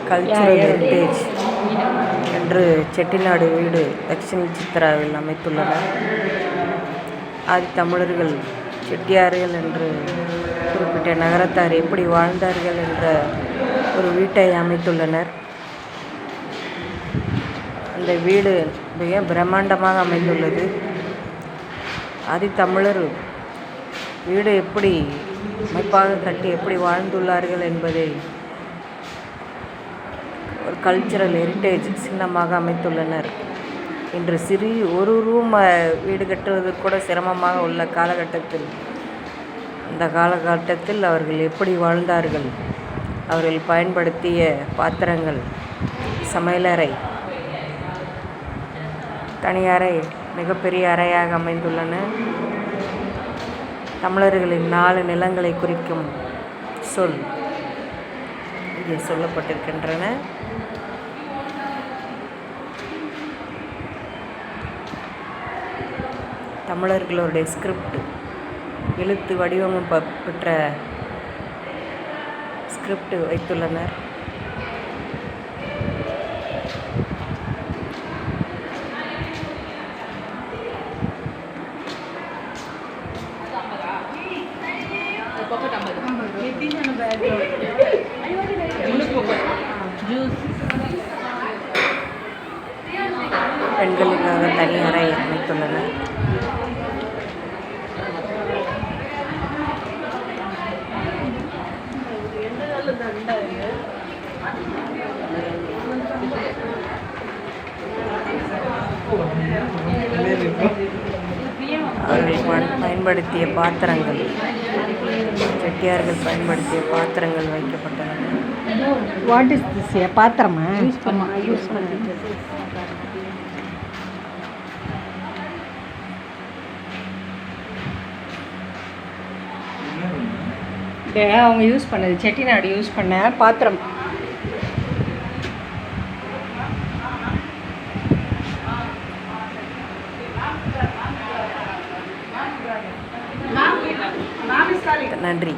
Cultural heritage என்று செட்டிநாடு வீடு தட்சிண சித்ராவில் அமைத்துள்ளனர். ஆதித்தமிழர்கள் செட்டியார்கள் என்று குறிப்பிட்ட நகரத்தார் எப்படி வாழ்ந்தார்கள் என்ற ஒரு வீட்டை அமைத்துள்ளனர். அந்த வீடு மிக பிரம்மாண்டமாக அமைந்துள்ளது. ஆதித்தமிழர் வீடு எப்படி அமைப்பாக கட்டி எப்படி வாழ்ந்துள்ளார்கள் என்பதை ஒரு கல்ச்சுரல் ஹெரிட்டேஜ் சின்னமாக அமைத்துள்ளனர். இன்று ஒரு ரூம் வீடு கட்டுவது கூட சிரமமாக உள்ள காலகட்டத்தில் அந்த காலகட்டத்தில் அவர்கள் எப்படி வாழ்ந்தார்கள், அவர்கள் பயன்படுத்திய பாத்திரங்கள், சமையலறை, தனி அறை, மிகப்பெரிய அறையாக அமைந்துள்ளன. தமிழர்களின் 4 நிலங்களை குறிக்கும் சொல் இங்கே சொல்லப்பட்டிருக்கின்றன. தமிழர்களுடைய ஸ்கிரிப்ட், எழுத்து வடிவமும் பெற்ற ஸ்கிரிப்ட் வைத்துள்ளனர். பெண்களுக்காக தனி அறை அமைத்துள்ளனர். அவர்கள் பயன்படுத்திய பாத்திரங்கள், செட்டியார்கள் பயன்படுத்திய பாத்திரங்கள் வைக்கப்பட்டுள்ளன. What is this? பாத்திரமா யூஸ் அவங்க யூஸ் பண்ணது செட்டிநாடு யூஸ் பண்ண பாத்திரம். நன்றி.